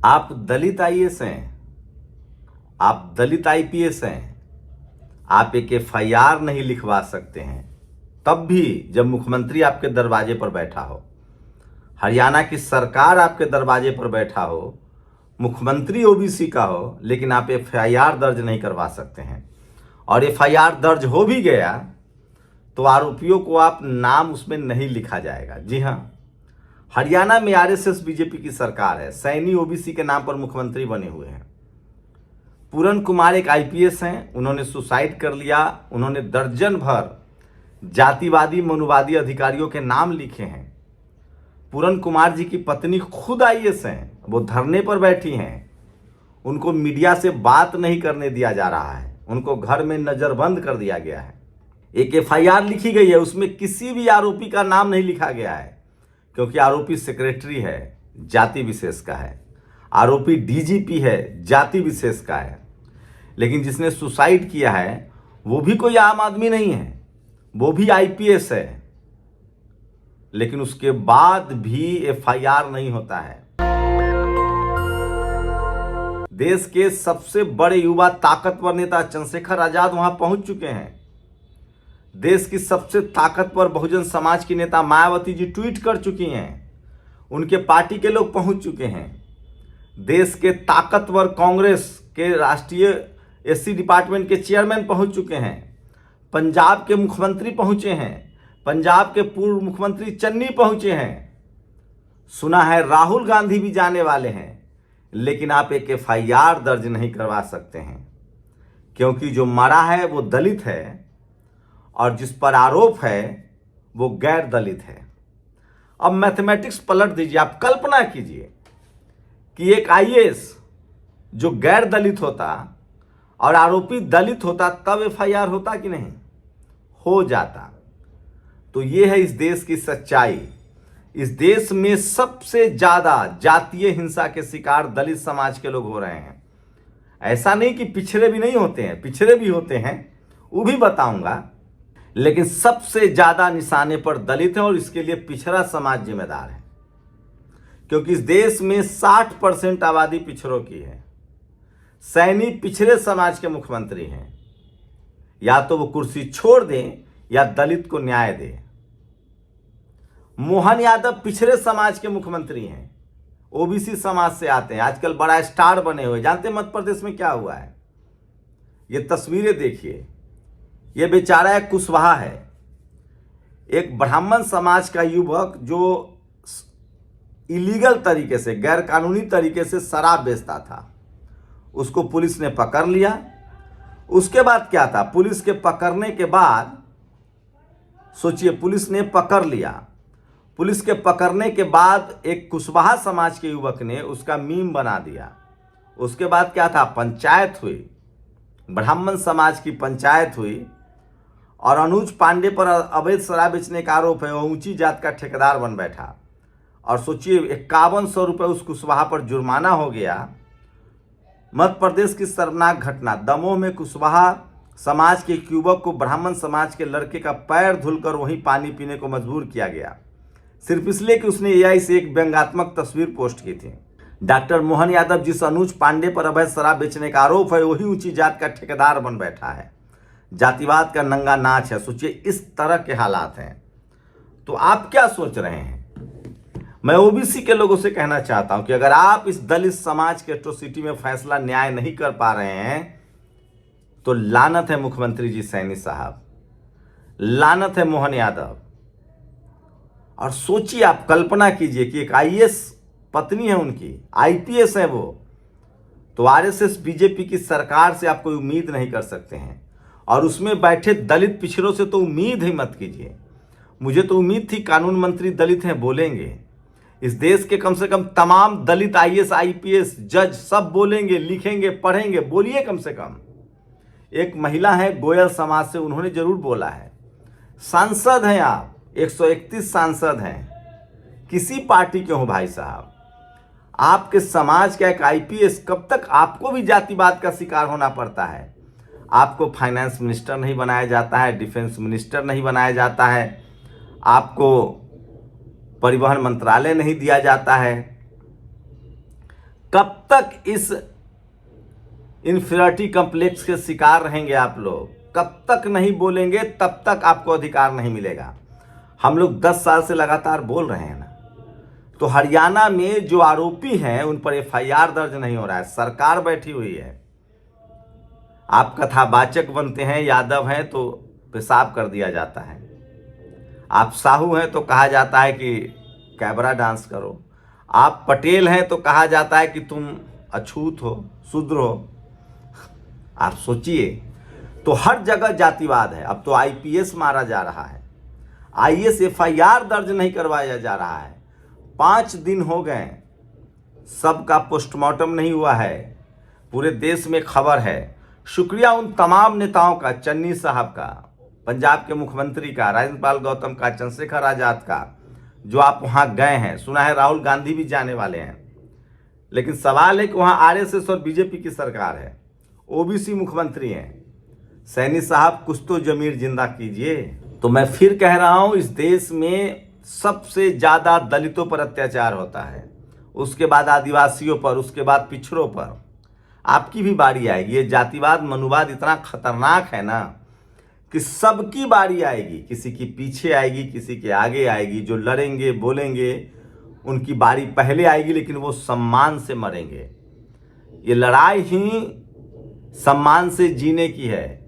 आप दलित आईएएस हैं, आप दलित आईपीएस हैं, आप एक एफआईआर नहीं लिखवा सकते हैं, तब भी जब मुख्यमंत्री आपके दरवाजे पर बैठा हो, हरियाणा की सरकार आपके दरवाजे पर बैठा हो, मुख्यमंत्री ओबीसी का हो, लेकिन आप एफआईआर दर्ज नहीं करवा सकते हैं। और एफआईआर दर्ज हो भी गया तो आरोपियों को आप नाम उसमें नहीं लिखा जाएगा। जी हाँ, हरियाणा में आरएसएस बीजेपी की सरकार है, सैनी ओबीसी के नाम पर मुख्यमंत्री बने हुए हैं। पूरन कुमार एक आईपीएस हैं, उन्होंने सुसाइड कर लिया। उन्होंने दर्जन भर जातिवादी मनुवादी अधिकारियों के नाम लिखे हैं। पूरन कुमार जी की पत्नी खुद आईएएस हैं, वो धरने पर बैठी हैं। उनको मीडिया से बात नहीं करने दिया जा रहा है, उनको घर में नजरबंद कर दिया गया है। एक एफआईआर लिखी गई है, उसमें किसी भी आरोपी का नाम नहीं लिखा गया है, क्योंकि आरोपी सेक्रेटरी है, जाति विशेष का है। आरोपी डीजीपी है, जाति विशेष का है। लेकिन जिसने सुसाइड किया है वो भी कोई आम आदमी नहीं है, वो भी आईपीएस है, लेकिन उसके बाद भी एफआईआर नहीं होता है। देश के सबसे बड़े युवा ताकतवर नेता चंद्रशेखर आजाद वहां पहुंच चुके हैं। देश की सबसे ताकतवर बहुजन समाज की नेता मायावती जी ट्वीट कर चुकी हैं। उनके पार्टी के लोग पहुंच चुके हैं। देश के ताकतवर कांग्रेस के राष्ट्रीय एससी डिपार्टमेंट के चेयरमैन पहुंच चुके हैं। पंजाब के मुख्यमंत्री पहुंचे हैं। पंजाब के पूर्व मुख्यमंत्री चन्नी पहुंचे हैं। सुना है राहुल गांधी भी जाने वाले हैं। लेकिन आप एक एफआईआर दर्ज नहीं करवा सकते हैं, क्योंकि जो मरा है वो दलित है और जिस पर आरोप है वो गैर दलित है। अब मैथमेटिक्स पलट दीजिए, आप कल्पना कीजिए कि एक आईएएस जो गैर दलित होता और आरोपी दलित होता, तब एफआईआर होता कि नहीं? हो जाता। तो ये है इस देश की सच्चाई। इस देश में सबसे ज्यादा जातीय हिंसा के शिकार दलित समाज के लोग हो रहे हैं। ऐसा नहीं कि पिछड़े भी नहीं होते हैं, पिछड़े भी होते हैं, वो भी बताऊंगा, लेकिन सबसे ज्यादा निशाने पर दलित हैं और इसके लिए पिछड़ा समाज जिम्मेदार है, क्योंकि इस देश में 60% आबादी पिछड़ों की है। सैनी पिछड़े समाज के मुख्यमंत्री हैं, या तो वो कुर्सी छोड़ दें या दलित को न्याय दें। मोहन यादव पिछड़े समाज के मुख्यमंत्री हैं, ओबीसी समाज से आते हैं, आजकल बड़ा स्टार बने हुए। जानते हैं मध्य प्रदेश में क्या हुआ है? ये तस्वीरें देखिए। ये बेचारा एक कुशवाहा है, एक ब्राह्मण समाज का युवक जो इलीगल तरीके से, गैर कानूनी तरीके से शराब बेचता था। उसको पुलिस ने पकड़ लिया। उसके बाद क्या था? पुलिस के पकड़ने के बाद सोचिए, पुलिस ने पकड़ लिया। पुलिस के पकड़ने के बाद एक कुशवाहा समाज के युवक ने उसका मीम बना दिया। उसके बाद क्या था? पंचायत हुई, ब्राह्मण समाज की पंचायत हुई और अनुज पांडे पर अवैध शराब बेचने का आरोप है। वो ऊंची जात का ठेकेदार बन बैठा और सोचिए 5100 रुपये उस कुशवाहा पर जुर्माना हो गया। मध्य प्रदेश की शर्मनाक घटना, दमोह में कुशवाहा समाज के एक युवक को ब्राह्मण समाज के लड़के का पैर धुलकर वहीं पानी पीने को मजबूर किया गया, सिर्फ इसलिए कि उसने एआई से एक व्यंग्यात्मक तस्वीर पोस्ट की थी। डॉक्टर मोहन यादव जिस अनुज पांडे पर अवैध शराब बेचने का आरोप है, वही ऊंची जात का ठेकेदार बन बैठा है। जातिवाद का नंगा नाच है। सोचिए, इस तरह के हालात हैं। तो आप क्या सोच रहे हैं? मैं ओबीसी के लोगों से कहना चाहता हूं कि अगर आप इस दलित समाज के एट्रोसिटी में फैसला न्याय नहीं कर पा रहे हैं, तो लानत है मुख्यमंत्री जी सैनी साहब, लानत है मोहन यादव। और सोचिए, आप कल्पना कीजिए कि एक आईएएस पत्नी है उनकी, आईपीएस है वो, तो आरएसएस बीजेपी की सरकार से आप कोई उम्मीद नहीं कर सकते हैं। और उसमें बैठे दलित पिछड़ों से तो उम्मीद ही मत कीजिए। मुझे तो उम्मीद थी कानून मंत्री दलित हैं, बोलेंगे। इस देश के कम से कम तमाम दलित आईएएस आईपीएस जज सब बोलेंगे, लिखेंगे, पढ़ेंगे। बोलिए, कम से कम। एक महिला है गोयल समाज से, उन्होंने जरूर बोला है। सांसद हैं आप, 131 सांसद हैं, किसी पार्टी के हो भाई साहब। आपके समाज का एक आईपीएस, कब तक आपको भी जातिवाद का शिकार होना पड़ता है? आपको फाइनेंस मिनिस्टर नहीं बनाया जाता है, डिफेंस मिनिस्टर नहीं बनाया जाता है, आपको परिवहन मंत्रालय नहीं दिया जाता है, कब तक इस इन्फीरियरिटी कॉम्प्लेक्स के शिकार रहेंगे आप लोग? कब तक नहीं बोलेंगे तब तक आपको अधिकार नहीं मिलेगा। हम लोग 10 साल से लगातार बोल रहे हैं ना। तो हरियाणा में जो आरोपी हैं उन पर एफआईआर दर्ज नहीं हो रहा है। सरकार बैठी हुई है, आप कथावाचक बनते हैं, यादव हैं तो पेशाब कर दिया जाता है, आप साहू हैं तो कहा जाता है कि कैबरा डांस करो, आप पटेल हैं तो कहा जाता है कि तुम अछूत हो, शूद्र हो। आप सोचिए, तो हर जगह जातिवाद है। अब तो आईपीएस मारा जा रहा है, आईएएस एफआईआर दर्ज नहीं करवाया जा रहा है। 5 दिन हो गए, सबका पोस्टमार्टम नहीं हुआ है, पूरे देश में खबर है। शुक्रिया उन तमाम नेताओं का, चन्नी साहब का, पंजाब के मुख्यमंत्री का, राजेंद्र पाल गौतम का, चंद्रशेखर आजाद का, जो आप वहां गए हैं। सुना है राहुल गांधी भी जाने वाले हैं, लेकिन सवाल है कि वहां आरएसएस और बीजेपी की सरकार है, ओबीसी मुख्यमंत्री हैं। सैनी साहब कुछ तो जमीर जिंदा कीजिए। तो मैं फिर कह रहा हूं, इस देश में सबसे ज्यादा दलितों पर अत्याचार होता है, उसके बाद आदिवासियों पर, उसके बाद पिछड़ों पर। आपकी भी बारी आएगी। ये जातिवाद मनुवाद इतना खतरनाक है ना कि सबकी बारी आएगी, किसी की पीछे आएगी, किसी के आगे आएगी। जो लड़ेंगे बोलेंगे उनकी बारी पहले आएगी, लेकिन वो सम्मान से मरेंगे। ये लड़ाई ही सम्मान से जीने की है।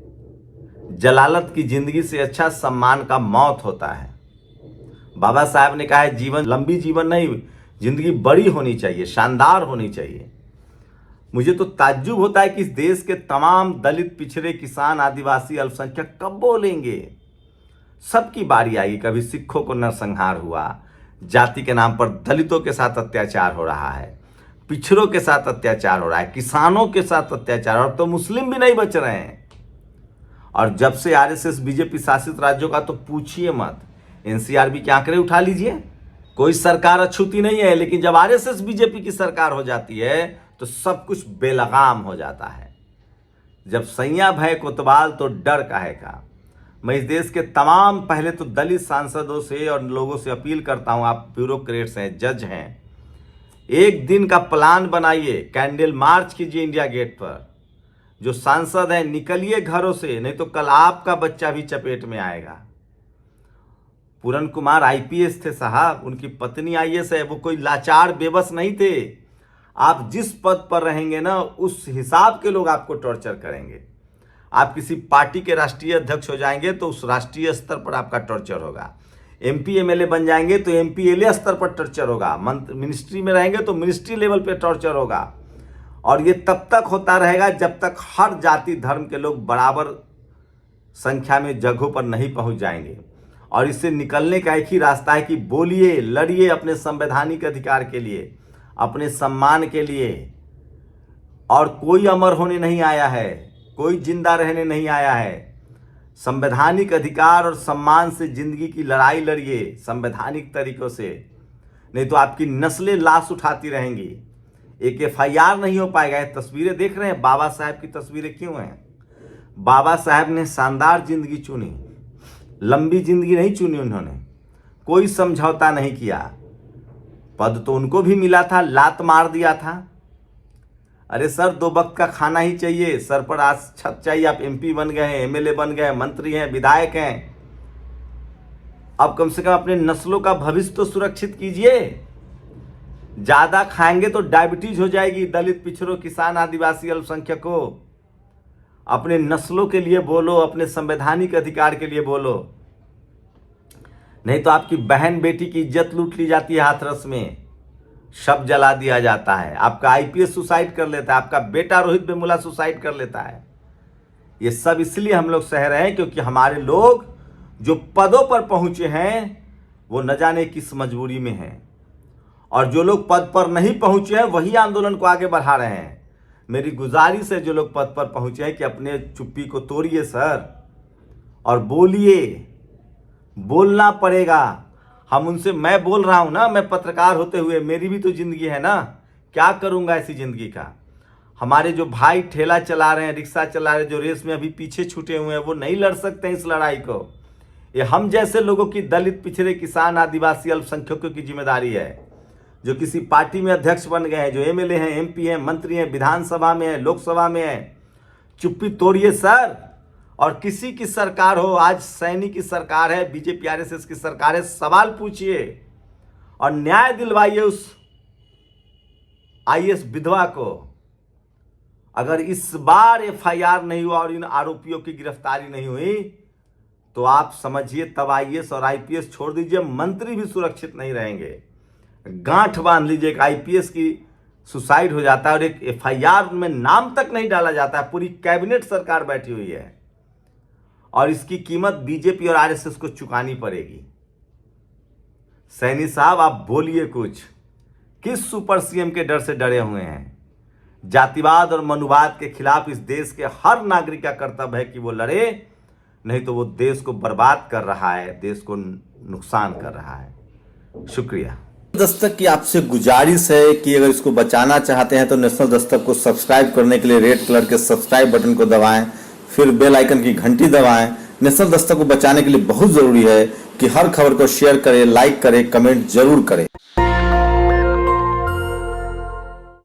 जलालत की जिंदगी से अच्छा सम्मान का मौत होता है। बाबा साहब ने कहा है, जीवन लंबी जीवन नहीं, जिंदगी बड़ी होनी चाहिए, शानदार होनी चाहिए। मुझे तो ताज्जुब होता है कि इस देश के तमाम दलित, पिछड़े, किसान, आदिवासी, अल्पसंख्यक कब बोलेंगे। सबकी बारी आएगी। कभी सिखों को नरसंहार हुआ, जाति के नाम पर दलितों के साथ अत्याचार हो रहा है, पिछड़ों के साथ अत्याचार हो रहा है, किसानों के साथ अत्याचार, और तो मुस्लिम भी नहीं बच रहे हैं। और जब से आरएसएस बीजेपी शासित राज्यों का तो पूछिए मत। एनसीआरबी के आंकड़े उठा लीजिए, कोई सरकार अछूती नहीं है, लेकिन जब आरएसएस बीजेपी की सरकार हो जाती है तो सब कुछ बेलगाम हो जाता है। जब सैया भय कोतवाल तो डर काहे का। मैं इस देश के तमाम, पहले तो दलित सांसदों से और लोगों से अपील करता हूं, आप ब्यूरोक्रेट्स हैं, जज हैं, एक दिन का प्लान बनाइए, कैंडल मार्च कीजिए इंडिया गेट पर। जो सांसद हैं निकलिए घरों से, नहीं तो कल आपका बच्चा भी चपेट में आएगा। पूरन कुमार आईपीएस थे साहब, उनकी पत्नी आईएएस है। वो कोई लाचार बेबस नहीं थे। आप जिस पद पर रहेंगे ना, उस हिसाब के लोग आपको टॉर्चर करेंगे। आप किसी पार्टी के राष्ट्रीय अध्यक्ष हो जाएंगे तो उस राष्ट्रीय स्तर पर आपका टॉर्चर होगा। एमपी एमएलए बन जाएंगे तो एमपीएलए स्तर पर टॉर्चर होगा। मिनिस्ट्री में रहेंगे तो मिनिस्ट्री लेवल पे टॉर्चर होगा। और ये तब तक होता रहेगा जब तक हर जाति धर्म के लोग बराबर संख्या में जगहों पर नहीं पहुंच जाएंगे। और इससे निकलने का एक ही रास्ता है कि बोलिए, लड़िए अपने संवैधानिक अधिकार के लिए, अपने सम्मान के लिए। और कोई अमर होने नहीं आया है, कोई जिंदा रहने नहीं आया है। संवैधानिक अधिकार और सम्मान से जिंदगी की लड़ाई लड़िए, संवैधानिक तरीकों से, नहीं तो आपकी नस्लें लाश उठाती रहेंगी। एक एफआईआर नहीं हो पाएगा। ये तस्वीरें देख रहे हैं, बाबा साहब की तस्वीरें क्यों हैं? बाबा साहब ने शानदार जिंदगी चुनी, लंबी जिंदगी नहीं चुनी उन्होंने, कोई समझौता नहीं किया। पद तो उनको भी मिला था, लात मार दिया था। अरे सर, 2 वक्त का खाना ही चाहिए, सर पर आज छत चाहिए। आप एमपी बन गए हैं, एमएलए बन गए, मंत्री हैं, विधायक हैं। अब कम से कम अपने नस्लों का भविष्य तो सुरक्षित कीजिए। ज्यादा खाएंगे तो डायबिटीज हो जाएगी दलित, पिछड़ों, किसान, आदिवासी, अल्पसंख्यकों। अपने नस्लों के लिए बोलो, अपने संवैधानिक अधिकार के लिए बोलो, नहीं तो आपकी बहन बेटी की इज्जत लूट ली जाती है हाथरस में, शव जला दिया जाता है। आपका आईपीएस सुसाइड कर लेता है, आपका बेटा रोहित वेमुला सुसाइड कर लेता है। ये सब इसलिए हम लोग सह रहे हैं क्योंकि हमारे लोग जो पदों पर पहुंचे हैं वो न जाने किस मजबूरी में हैं, और जो लोग पद पर नहीं पहुंचे हैं वही आंदोलन को आगे बढ़ा रहे हैं। मेरी गुजारिश है जो लोग पद पर पहुंचे हैं कि अपने चुप्पी को तोड़िए सर, और बोलिए। बोलना पड़ेगा। हम उनसे, मैं बोल रहा हूं ना, मैं पत्रकार होते हुए, मेरी भी तो जिंदगी है ना, क्या करूंगा ऐसी जिंदगी का। हमारे जो भाई ठेला चला रहे हैं, रिक्शा चला रहे हैं, जो रेस में अभी पीछे छूटे हुए हैं, वो नहीं लड़ सकते हैं इस लड़ाई को। ये हम जैसे लोगों की, दलित, पिछड़े, किसान, आदिवासी, अल्पसंख्यकों की जिम्मेदारी है। जो किसी पार्टी में अध्यक्ष बन गए हैं, जो एमएलए हैं, एमपी हैं, मंत्री हैं, विधानसभा में हैं, लोकसभा में हैं, चुप्पी तोड़िए सर। और किसी की सरकार हो, आज सैनी की सरकार है, बीजेपी आरएसएस की सरकार है, सवाल पूछिए और न्याय दिलवाइए उस आईएएस विधवा को। अगर इस बार एफआईआर नहीं हुआ और इन आरोपियों की गिरफ्तारी नहीं हुई तो आप समझिए तब आईएएस और आईपीएस छोड़ दीजिए, मंत्री भी सुरक्षित नहीं रहेंगे। गांठ बांध लीजिए, एक आईपीएस की सुसाइड हो जाता है और एक एफआईआर में नाम तक नहीं डाला जाता है, पूरी कैबिनेट सरकार बैठी हुई है और इसकी कीमत बीजेपी और आरएसएस को चुकानी पड़ेगी। सैनी साहब आप बोलिए कुछ, किस सुपर सीएम के डर से डरे हुए हैं? जातिवाद और मनुवाद के खिलाफ इस देश के हर नागरिक का कर्तव्य है कि वो लड़े, नहीं तो वो देश को बर्बाद कर रहा है, देश को नुकसान कर रहा है। शुक्रिया। दस्तक की आपसे गुजारिश है कि अगर इसको बचाना चाहते हैं तो नेशनल दस्तक को सब्सक्राइब करने के लिए रेड कलर के सब्सक्राइब बटन को दबाएं, फिर बेल आइकन की घंटी दबाएं। नेशनल दस्तक को बचाने के लिए बहुत जरूरी है कि हर खबर को शेयर करें, लाइक करें, कमेंट जरूर करें।